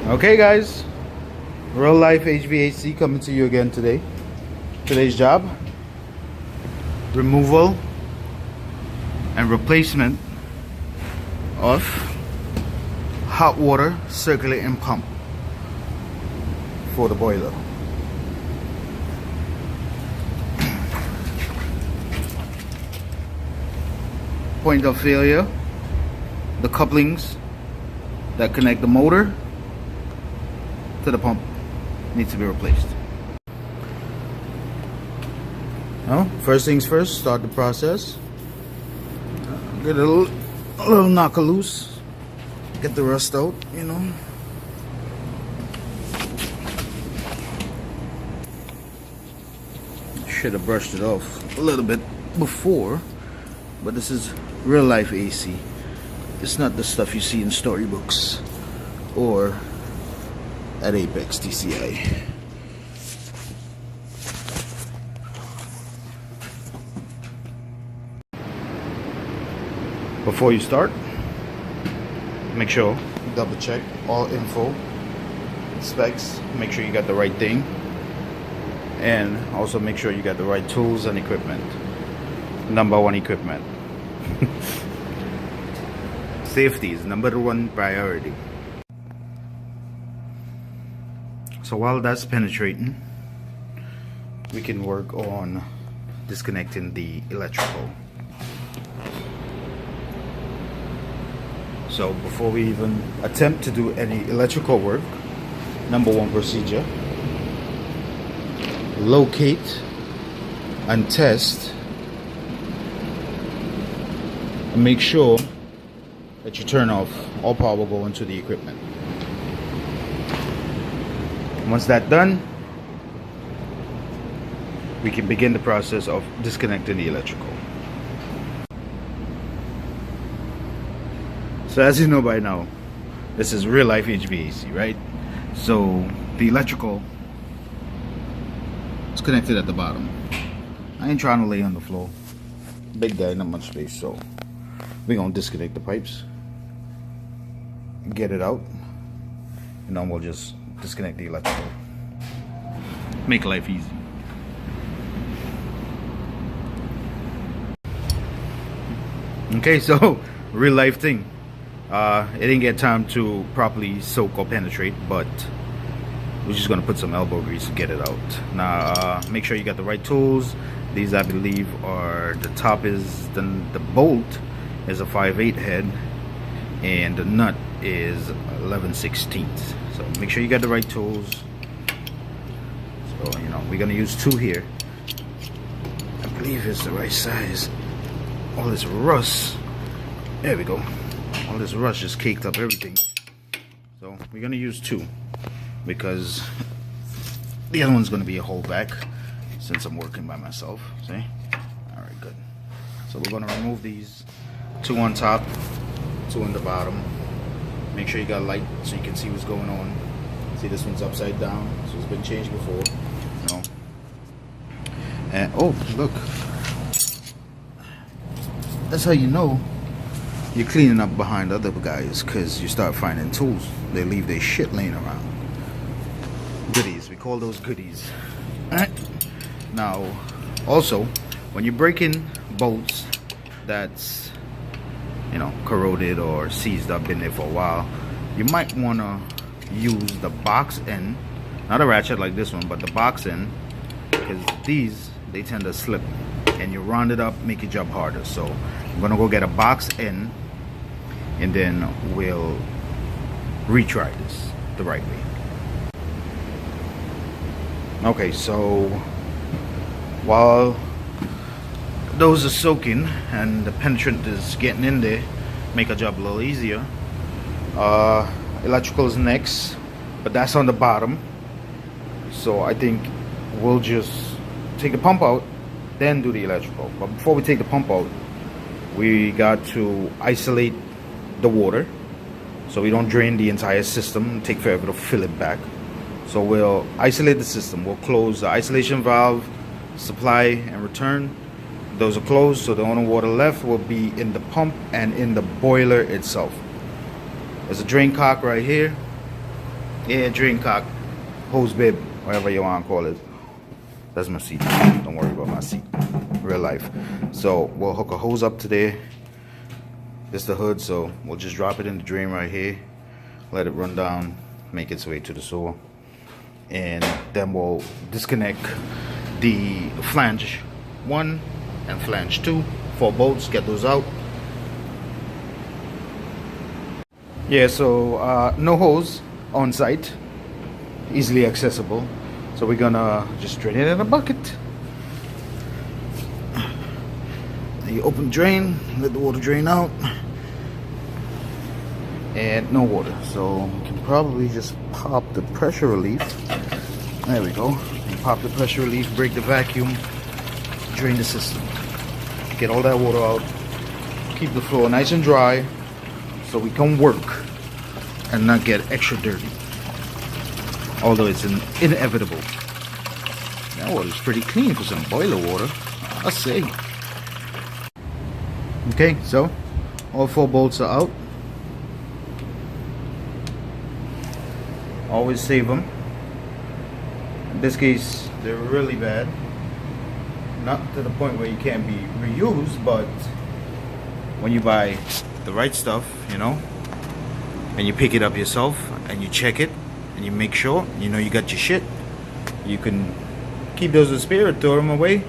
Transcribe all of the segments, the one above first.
Okay guys, real life HVAC coming to you again today. Today's job, removal and replacement of hot water circulating pump for the boiler. Point of failure, the couplings that connect the motor to the pump needs to be replaced. Now, first things first, start the process. Get a little knocker loose. Get the rust out, you know. Should have brushed it off a little bit before, but this is real life AC. It's not the stuff you see in storybooks or at Apex TCI. Before you start, make sure you double check all info, specs, make sure you got the right thing, and also make sure you got the right tools and equipment. Number one equipment. Safety is number one priority. So while that's penetrating, we can work on disconnecting the electrical. So before we even attempt to do any electrical work, number one procedure, locate and test and make sure that you turn off all power going to the equipment. Once that's done, we can begin the process of disconnecting the electrical. So as you know by now, this is real life HVAC, right? So the electrical is connected at the bottom. I ain't trying to lay on the floor. Big guy, not much space, so we're gonna disconnect the pipes, get it out, and then we'll just disconnect the electrical. Make life easy. Okay, so real life thing. It didn't get time to properly soak or penetrate, but we're just gonna put some elbow grease to get it out. Now, make sure you got the right tools. These, I believe, are the top is the bolt is a 5/8 head, and the nut is 11/16. So make sure you got the right tools. So you know we're gonna use 2 here. I believe it's the right size. All this rust. There we go. All this rust just caked up everything. So we're gonna use 2 because the other one's gonna be a holdback since I'm working by myself. See? All right, good. So we're gonna remove these 2 on top, 2 on the bottom. Make sure you got light so you can see what's going on. See, this one's upside down, so it's been changed before. You know. And oh, look. That's how you know you're cleaning up behind other guys, because you start finding tools. They leave their shit laying around. Goodies, we call those goodies. Alright. Now, also, when you're breaking bolts that's, you know, corroded or seized up, been there for a while, you might want to use the box end, not a ratchet like this one, but the box end, because these, they tend to slip and you round it up, make your job harder. So I'm gonna go get a box end, and then we'll retry this the right way. Okay, so while those are soaking and the penetrant is getting in there, make a job a little easier. Electrical is next, but that's on the bottom. So I think we'll just take the pump out, then do the electrical. But before we take the pump out, we got to isolate the water so we don't drain the entire system, take forever to fill it back. So we'll isolate the system. We'll close the isolation valve, supply and return. Those are closed, so the only water left will be in the pump and in the boiler itself. There's a drain cock right here. Yeah, drain cock, hose bib, whatever you want to call it. That's my seat. Don't worry about my seat. Real life. So we'll hook a hose up today. This is the hood, so we'll just drop it in the drain right here. Let it run down, make its way to the sewer. And then we'll disconnect the flange 1 and flange 2. 4 bolts, get those out. Yeah, so no hose on site, easily accessible. So we're gonna just drain it in a bucket. You open the drain, let the water drain out, and no water. So we can probably just pop the pressure relief. There we go. And pop the pressure relief, break the vacuum, drain the system. Get all that water out. Keep the floor nice and dry so we can work and not get extra dirty. Although it's inevitable. That water's pretty clean for some boiler water, I say. Okay, so all 4 bolts are out. Always save them. In this case, they're really bad. Not to the point where you can't be reused, but when you buy the right stuff, you know, and you pick it up yourself and you check it and you make sure you know you got your shit, you can keep those in spare, throw them away,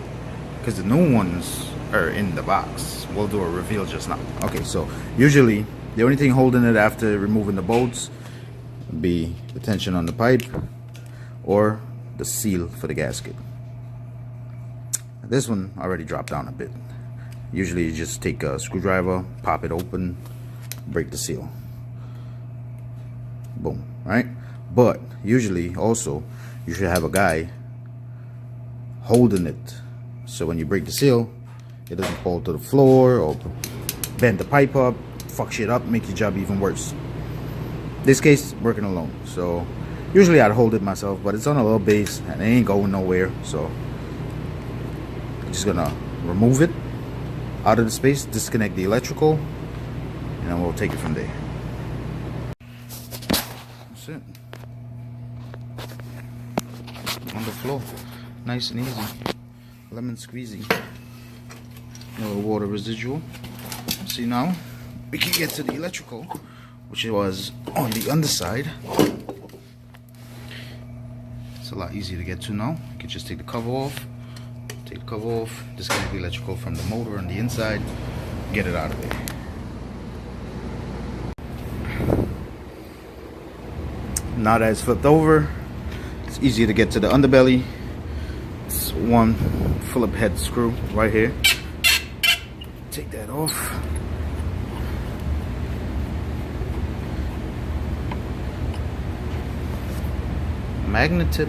because the new ones are in the box. We'll do a reveal just now. Okay, so usually the only thing holding it after removing the bolts would be the tension on the pipe or the seal for the gasket. This one already dropped down a bit. Usually you just take a screwdriver, pop it open, break the seal. Boom, right? But usually also you should have a guy holding it, so when you break the seal, it doesn't fall to the floor or bend the pipe up, fuck shit up, make your job even worse. This case, working alone, so usually I'd hold it myself, but it's on a little base and it ain't going nowhere, so I'm just gonna remove it out of the space, disconnect the electrical, and then we'll take it from there. That's it. On the floor, nice and easy, lemon squeezy. A little water residual. See, now we can get to the electrical, which was on the underside. It's a lot easier to get to now. You can just take the cover off, disconnect the electrical from the motor on the inside, get it out of there. Now that it's flipped over, it's easier to get to the underbelly. It's one Phillip head screw right here. Take that off. Magnet tip.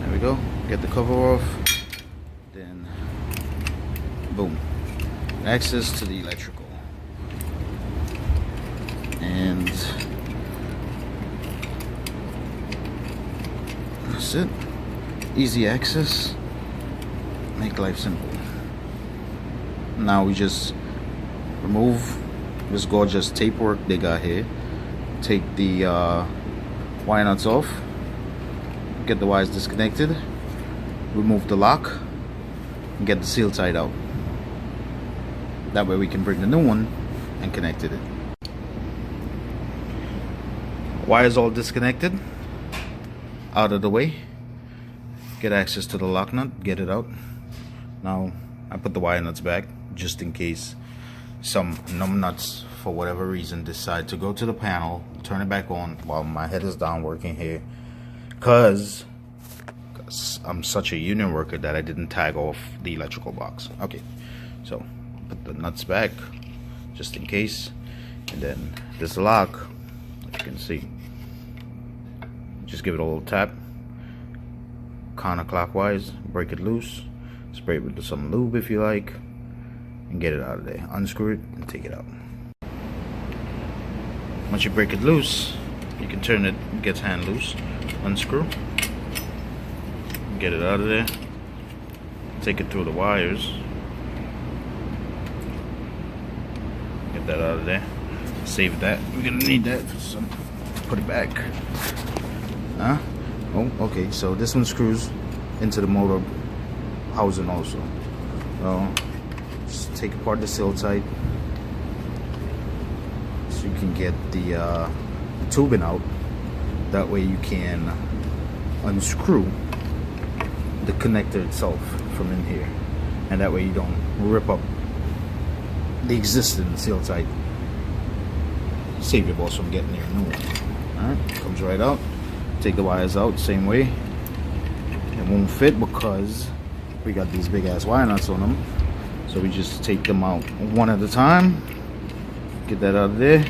There we go. Get the cover off. Then, boom. Access to the electrical. And that's it. Easy access. Make life simple. Now we just remove this gorgeous tape work they got here. Take the wire nuts off, get the wires disconnected, remove the lock, and get the seal tied out. That way we can bring the new one and connect it. Wires all disconnected, out of the way. Get access to the lock nut, get it out. Now I put the wire nuts back just in case some numb nuts for whatever reason decide to go to the panel, turn it back on while my head is down working here, cause I'm such a union worker that I didn't tag off the electrical box. Okay, so put the nuts back just in case, and then this lock, as you can see, just give it a little tap counterclockwise, break it loose, spray it with some lube if you like, and get it out of there. Unscrew it and take it out. Once you break it loose, you can turn it, it gets hand loose, unscrew, get it out of there, take it through the wires, get that out of there, Save that. We're gonna need that for some. Put it back. Huh? Oh, okay. So this one screws into the motor housing also. Just take apart the seal tight so you can get the tubing out. That way you can unscrew the connector itself from in here, and that way you don't rip up the existing seal tight. Save your boss from getting your new one. Alright, comes right out. Take the wires out same way. It won't fit because we got these big ass wire nuts on them, so we just take them out one at a time. Get that out of there.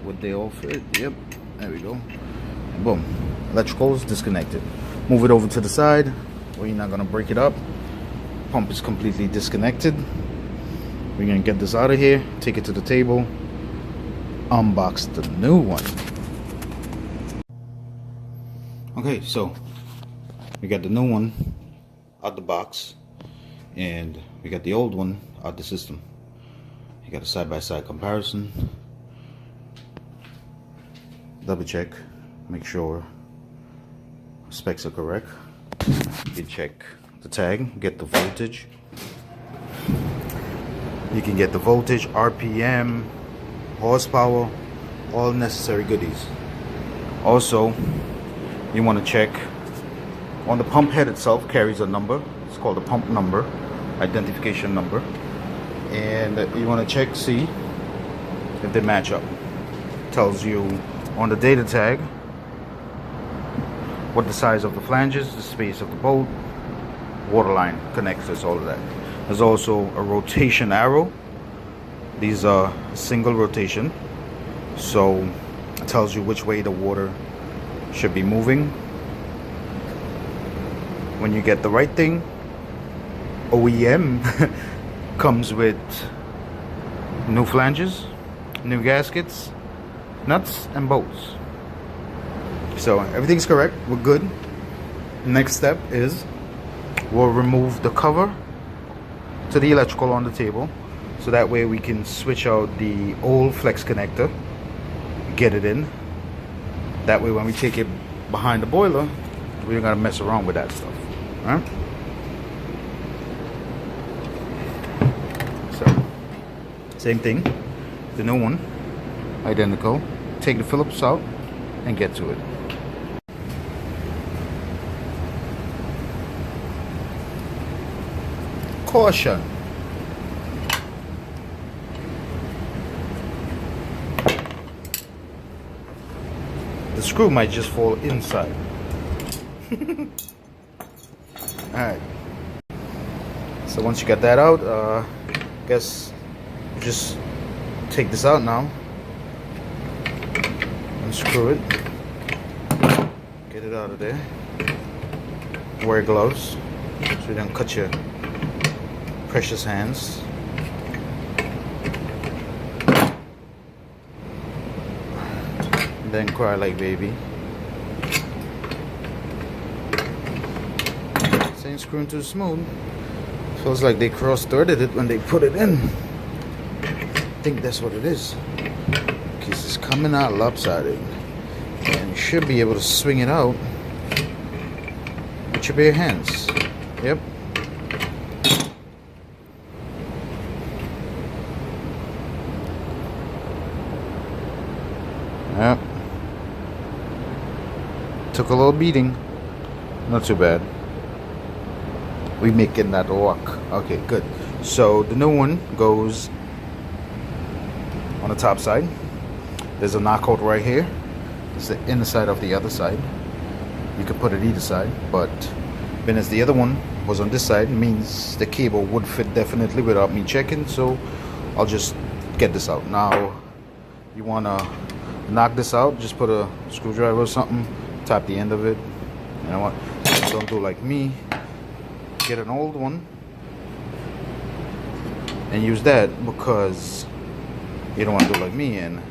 Would they all fit? Yep, there we go. And boom, electrical is disconnected. Move it over to the side where you're not gonna break it up. Pump is completely disconnected. We're gonna get this out of here, take it to the table, unbox the new one. Okay, so we got the new one out the box, and we got the old one out the system. You got a side-by-side comparison. Double check, make sure specs are correct. You check the tag, get the voltage. You can get the voltage, RPM, horsepower, all necessary goodies. Also, you want to check on the pump head itself, carries a number. It's called a pump number, identification number, and you want to check, see if they match up. Tells you on the data tag what the size of the flanges, the space of the bolt, waterline connectors, all of that. There's also a rotation arrow. These are single rotation, so it tells you which way the water should be moving. When you get the right thing, OEM comes with new flanges, new gaskets, nuts and bolts. So everything's correct, we're good. Next step is we'll remove the cover to the electrical on the table, so that way we can switch out the old flex connector, get it in. That way when we take it behind the boiler, we don't gotta mess around with that stuff. Alright? So, same thing, the new one, identical. Take the Phillips out and get to it. Caution. The screw might just fall inside. Alright. So once you got that out, guess you just take this out now. Unscrew it. Get it out of there. Wear gloves so you don't cut your precious hands. And then cry like baby. This ain't screwing too smooth. Feels like they cross-threaded it when they put it in. I think that's what it is. Because it's coming out lopsided. And you should be able to swing it out with your bare hands. Yep. Yep. Took a little beating. Not too bad. We making that work. Okay, good. So the new one goes on the top side. There's a knockout right here. It's the inner side of the other side. You could put it either side, but being as the other one was on this side, means the cable would fit definitely without me checking. So I'll just get this out. Now you wanna knock this out, just put a screwdriver or something, tap the end of it. You know what? Don't do like me. Get an old one and use that, because you don't want to do like me and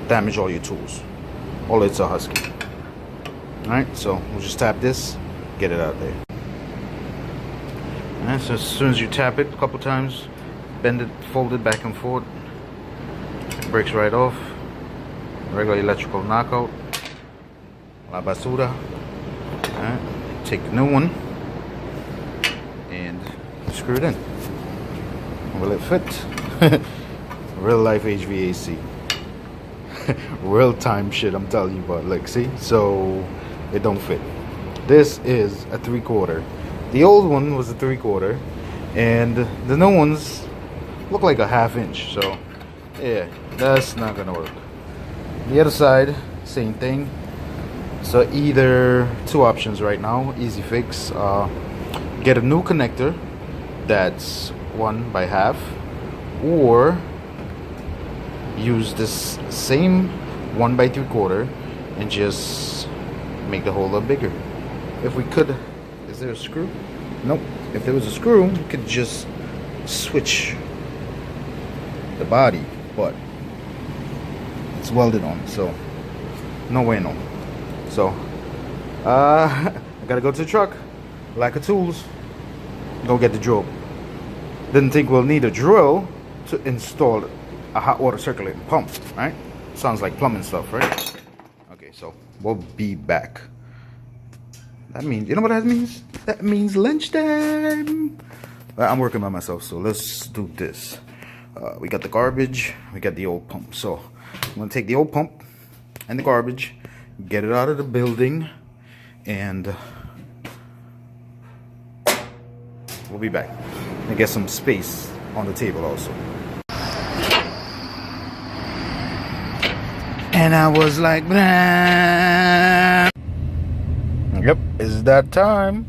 damage all your tools. All it's a husky. Alright, so we'll just tap this, get it out there. Alright, so as soon as you tap it a couple times, bend it, fold it back and forth. It breaks right off. Regular electrical knockout. La basura. Alright, take the new one and screw it in. Will it fit? Real life HVAC. Real time shit, I'm telling you about. Like, see? So it don't fit. This is a 3/4. The old one was a 3/4, and the new ones look like a 1/2 inch. So yeah, that's not gonna work. The other side, same thing. So either two options right now, easy fix. Get a new connector that's 1/2, or use this same 1/3/4 and just make the hole a lot bigger. If we could, is there a screw? Nope. If there was a screw, we could just switch the body, but it's welded on, so no way, no. So I gotta go to the truck. Lack of tools. Go get the drill. Didn't think we'll need a drill to install a hot water circulating pump, right? Sounds like plumbing stuff, right? Okay, so we'll be back. That means, you know what that means? That means lunchtime. I'm working by myself, so let's do this. We got the garbage, we got the old pump. So I'm gonna take the old pump and the garbage, get it out of the building, and we'll be back. And get some space on the table also. And I was like, blah. Yep, it's that time.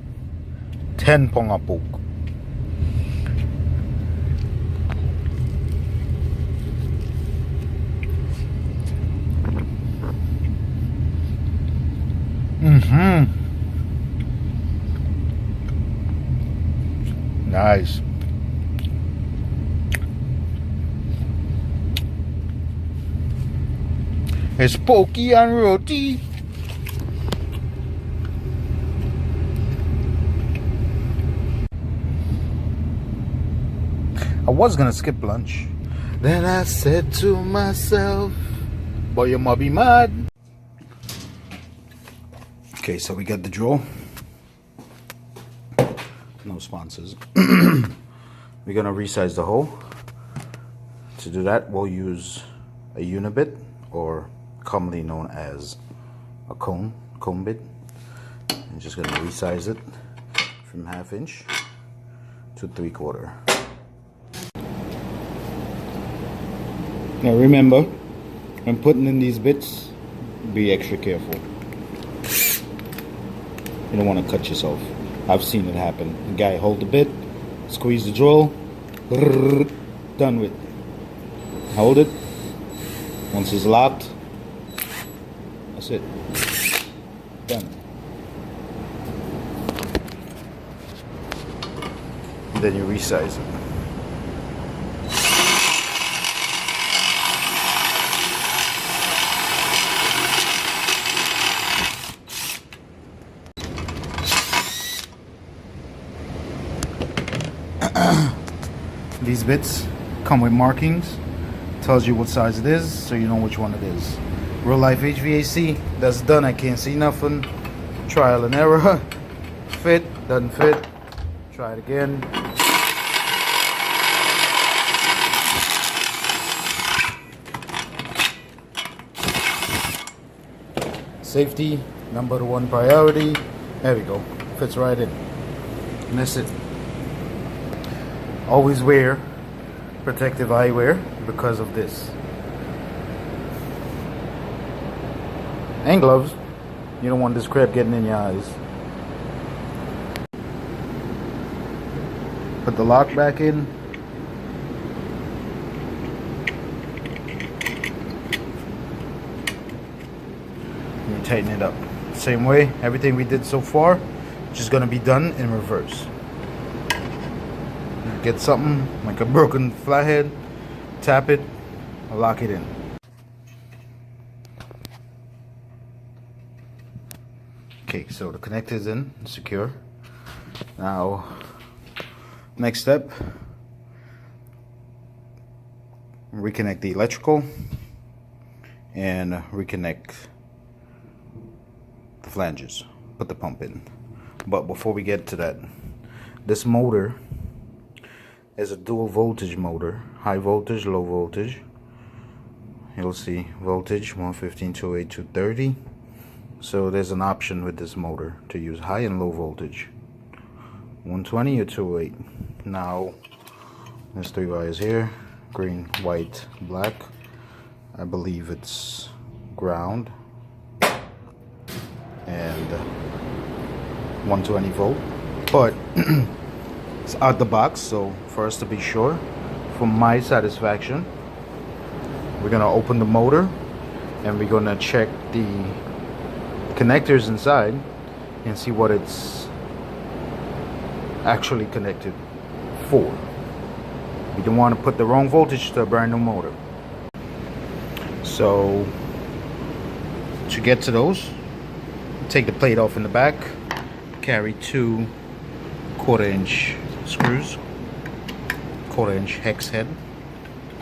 10 pongapok. Nice. It's pokey and roti. I was gonna skip lunch. Then I said to myself, boy, you might be mad. Okay, so we got the drill. No sponsors. We're gonna resize the hole. To do that, we'll use a unibit, or commonly known as a cone bit. I'm just gonna resize it from 1/2 inch to 3/4. Now remember, when putting in these bits, be extra careful. You don't want to cut yourself. I've seen it happen. The guy hold the bit, squeeze the drill, done with. Hold it. Once it's locked, that's it. Done. And then you resize it. These bits come with markings, tells you what size it is, so you know which one it is. Real life HVAC, that's done. I can't see nothing. Trial and error. Fit, doesn't fit. Try it again. Safety, #1 priority. There we go. Fits right in. And that's it. Always wear protective eyewear because of this. And gloves. You don't want this crap getting in your eyes. Put the lock back in. And tighten it up. Same way, everything we did so far, just gonna be done in reverse. Get something like a broken flathead, tap it, lock it in. Okay, so the connector is in, secure. Now, next step, reconnect the electrical and reconnect the flanges, put the pump in. But before we get to that, this motor is a dual voltage motor, high voltage, low voltage. You'll see voltage 115, 208, 230. So there's an option with this motor to use high and low voltage, 120 or 208. Now there's 3 wires here, green, white, black. I believe it's ground and 120 volt, but it's out the box. So for us to be sure, for my satisfaction, we're gonna open the motor and we're gonna check the connectors inside and see what it's actually connected for. We don't want to put the wrong voltage to a brand new motor. So to get to those, take the plate off in the back, carry 2 1/4-inch screws, 1/4-inch hex head.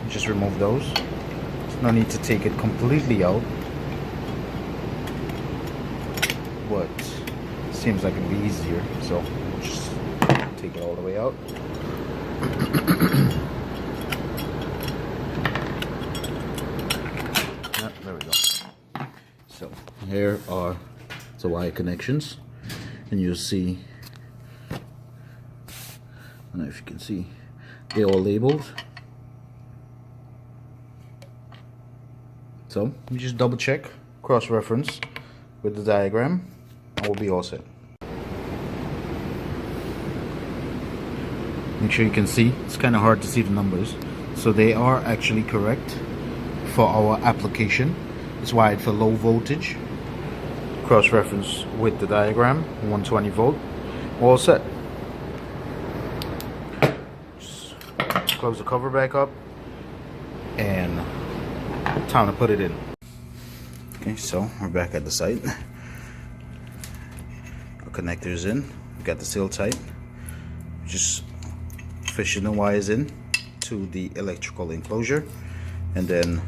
Just remove those. There's no need to take it completely out, but it seems like it'd be easier, so we'll just take it all the way out. There we go. So here are the wire connections, and you'll see, I don't know if you can see, they're all labeled. So you just double check, cross reference with the diagram, and we'll be all set. Make sure you can see, it's kind of hard to see the numbers, so they are actually correct for our application. It's wired for low voltage, cross reference with the diagram, 120 volt, all set. Just close the cover back up and time to put it in. Okay, so we're back at the site. Our connector's in, we got the seal tight. Just fishing the wires in to the electrical enclosure and then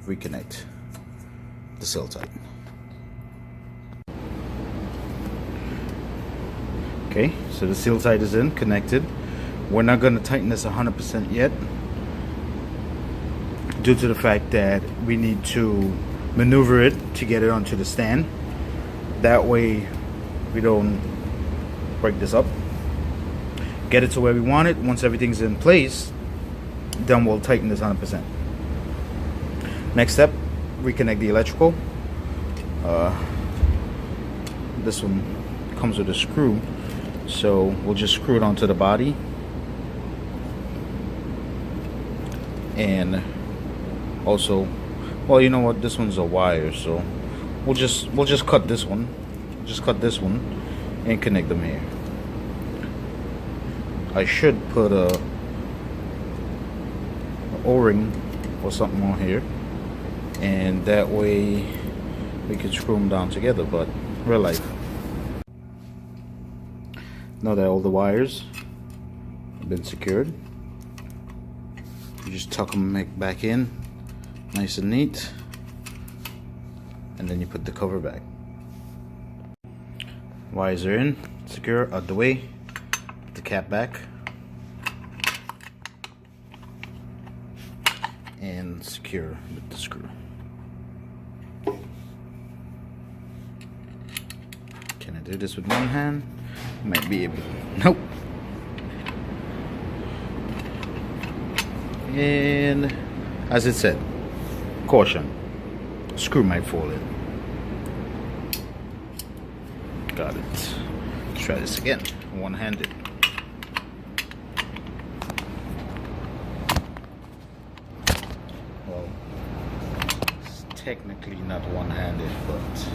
reconnect the seal tight. Okay, so the seal tight is in, connected. We're not going to tighten this 100% yet, due to the fact that we need to maneuver it to get it onto the stand. That way we don't break this up. Get it to where we want it. Once everything's in place, then we'll tighten this 100%. Next step, reconnect the electrical. This one comes with a screw, so we'll just screw it onto the body, and also, well, you know what, this one's a wire, so we'll just cut this one, and connect them here. I should put a O-ring or something on here, and that way we can screw them down together, but real life. Now that all the wires have been secured, you just tuck them back in nice and neat, and then you put the cover back. Wires are in, secure, out the way, put the cap back, and secure with the screw. Can I do this with one hand? Might be able. Nope. And as it said, caution, screw might fall in. Got it. Let's try this again, one-handed. Well, it's technically not one-handed, but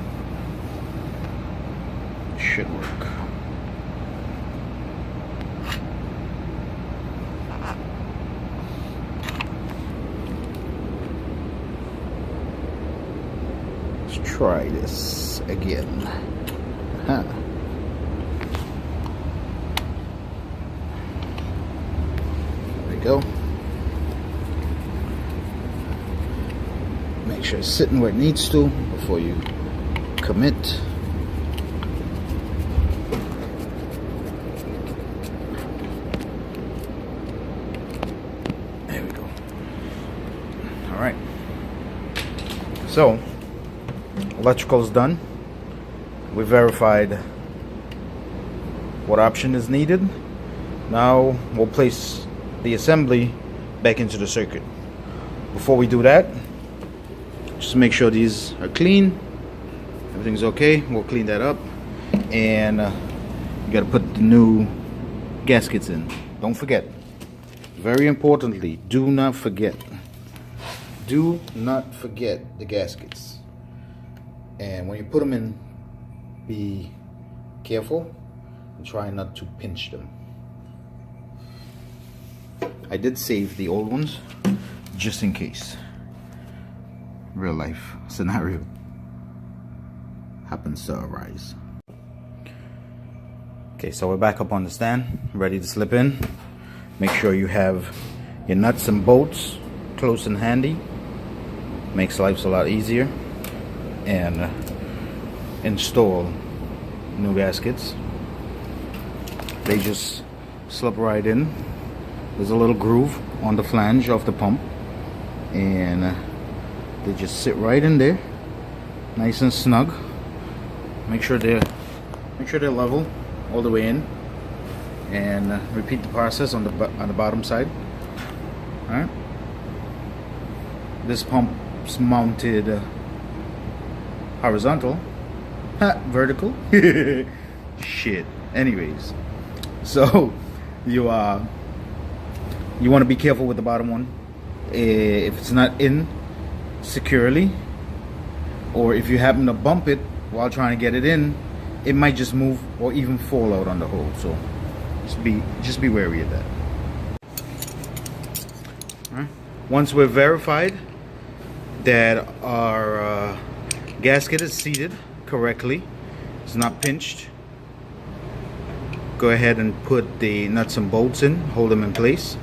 it should work. Let's try this again. Huh. There we go. sure it's sitting where it needs to before you commit. There we go. Alright. So, electrical is done. We verified what option is needed. Now we'll place the assembly back into the circuit. Before we do that, just make sure these are clean, everything's okay. We'll clean that up, and you gotta put the new gaskets in. Don't forget, very importantly, do not forget the gaskets. And when you put them in, be careful and try not to pinch them. I did save the old ones just in case real life scenario happens to arise. Okay, so we're back up on the stand, ready to slip in. Make sure you have your nuts and bolts close and handy. Makes life a lot easier. And install new gaskets. They just slip right in. There's a little groove on the flange of the pump, and they just sit right in there, nice and snug. Make sure they're level all the way in, and repeat the process on the bottom side. All right. This pump's mounted horizontal, vertical. Shit. Anyways, so you want to be careful with the bottom one. If it's not in securely, or if you happen to bump it while trying to get it in, it might just move or even fall out on the hole. So just be wary of that. All right. Once we're verified that our gasket is seated correctly, it's not pinched, go ahead and put the nuts and bolts in, hold them in place,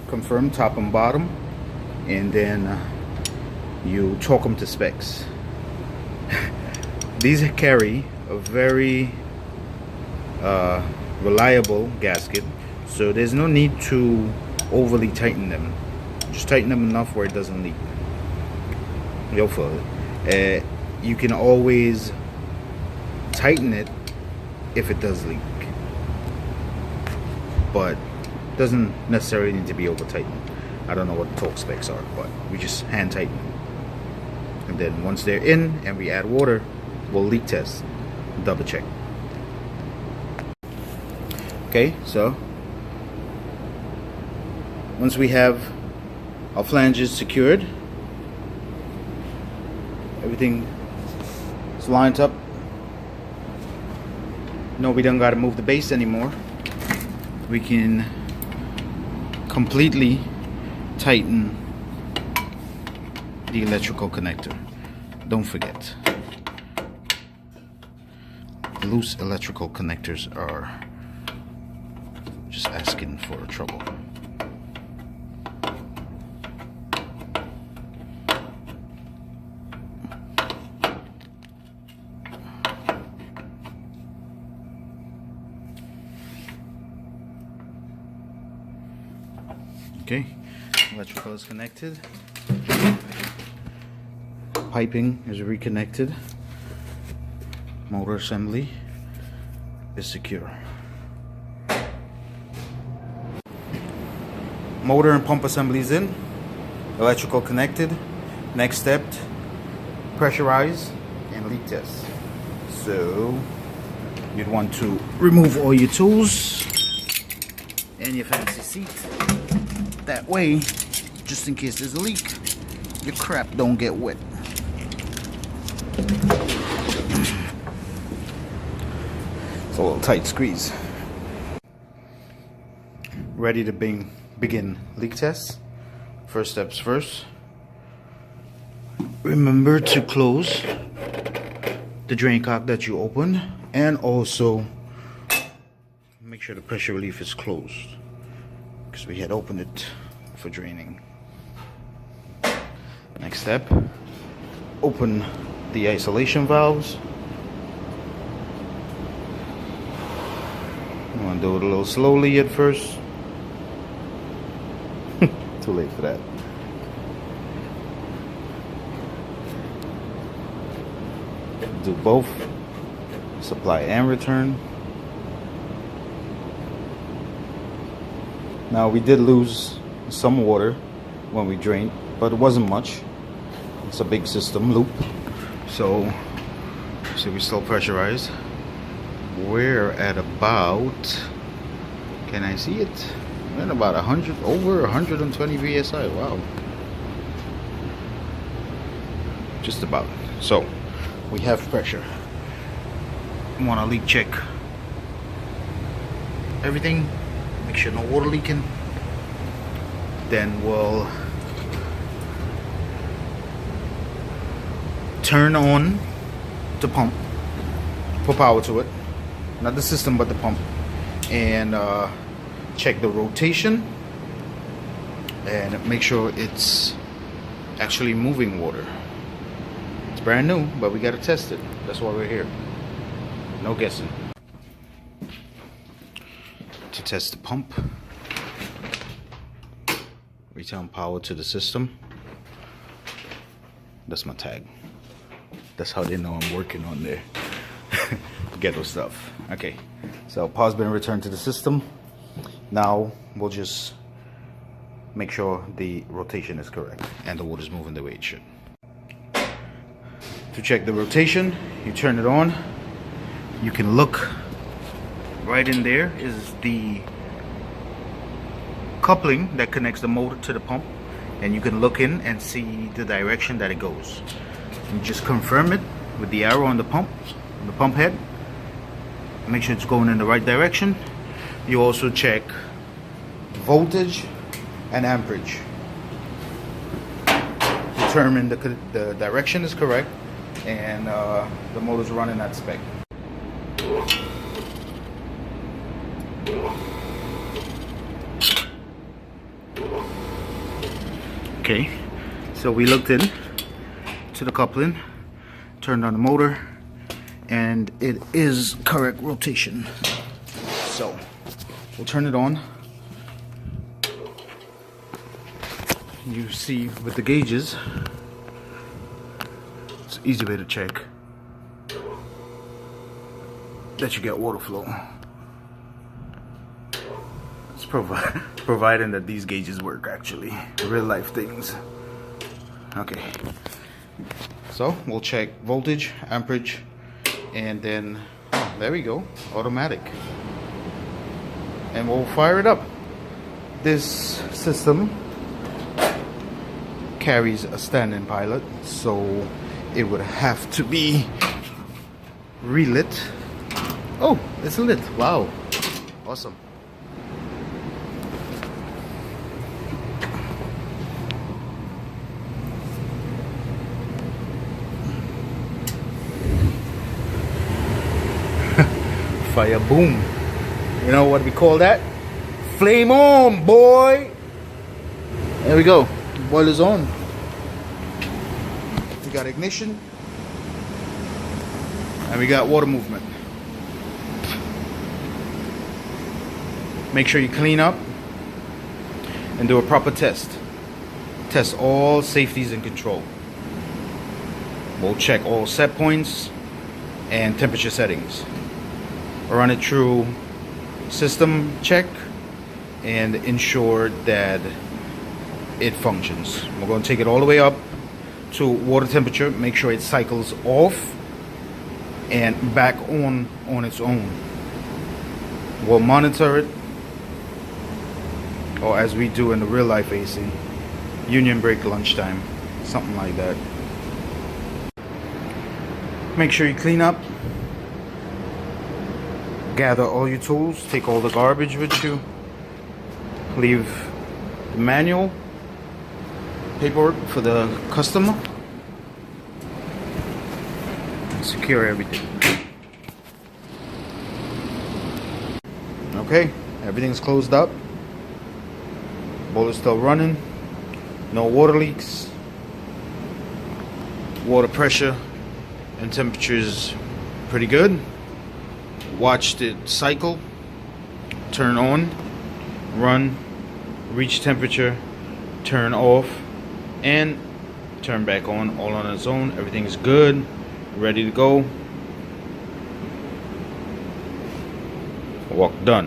confirm top and bottom, and then you torque them to specs. These carry a very reliable gasket, so there's no need to overly tighten them. Just tighten them enough where it doesn't leak. You'll feel it. You can always tighten it if it does leak, but doesn't necessarily need to be over tightened. I don't know what the torque specs are, but we just hand tighten them. And then once they're in and we add water, we'll leak test, double check. Okay, so once we have our flanges secured, everything is lined up. No, we don't gotta move the base anymore. We can completely tighten the electrical connector. Don't forget, loose electrical connectors are just asking for trouble. Okay, electrical is connected, piping is reconnected, motor assembly is secure. Motor and pump assemblies in, electrical connected. Next step, pressurize and leak test. So you'd want to remove all your tools and your fancy seat. That way, just in case there's a leak, your crap don't get wet. It's a little tight squeeze. Ready to begin leak test. First steps first. Remember to close the drain cock that you opened, and also make sure the pressure relief is closed, because we had opened it for draining. Next step, open the isolation valves. I'm gonna do it a little slowly at first. Too late for that. Do both supply and return. Now we did lose some water when we drained, but it wasn't much. It's a big system loop, so see, we're still pressurized. We're at about, can I see it? We're at about 100, over 120 VSI. Wow, just about. So we have pressure. Want to leak check everything, make sure no water leaking. Then we'll turn on the pump, put power to it, not the system but the pump, and check the rotation and make sure it's actually moving water. It's brand new, but we got to test it. That's why we're here. No guessing. To test the pump, return power to the system. That's my tag. That's how they know I'm working on there. Ghetto stuff. Okay, so power's been returned to the system. Now we'll just make sure the rotation is correct and the water's moving the way it should. To check the rotation, you turn it on. You can look right in there is the coupling that connects the motor to the pump, and you can look in and see the direction that it goes. You just confirm it with the arrow on the pump head. Make sure it's going in the right direction. You also check voltage and amperage. Determine the direction is correct and the motor's running at spec. Okay, so we looked in to the coupling, turned on the motor, and it is correct rotation. So we'll turn it on. You see with the gauges, it's an easy way to check that you get water flow. It's providing that these gauges work, actually, real life things. Okay, so we'll check voltage, amperage, and then there we go, automatic, and we'll fire it up. This system carries a standing pilot, so it would have to be relit. Oh, it's lit. Wow, awesome. Fire boom. You know what we call that? Flame on, boy. There we go. Boiler's on. We got ignition and we got water movement. Make sure you clean up and do a proper test. Test all safeties and control. We'll check all set points and temperature settings. Run it through system check and ensure that it functions. We're going to take it all the way up to water temperature, make sure it cycles off and back on its own. We'll monitor it, or as we do in the real life AC, union break, lunchtime, something like that. Make sure you clean up, gather all your tools, take all the garbage with you, leave the manual, paperwork for the customer, secure everything. Okay, everything's closed up, boiler's still running, no water leaks, Water pressure and temperature is pretty good. Watched it cycle, turn on, run, reach temperature, turn off, and turn back on, all on its own. Everything's good, ready to go. Walk done.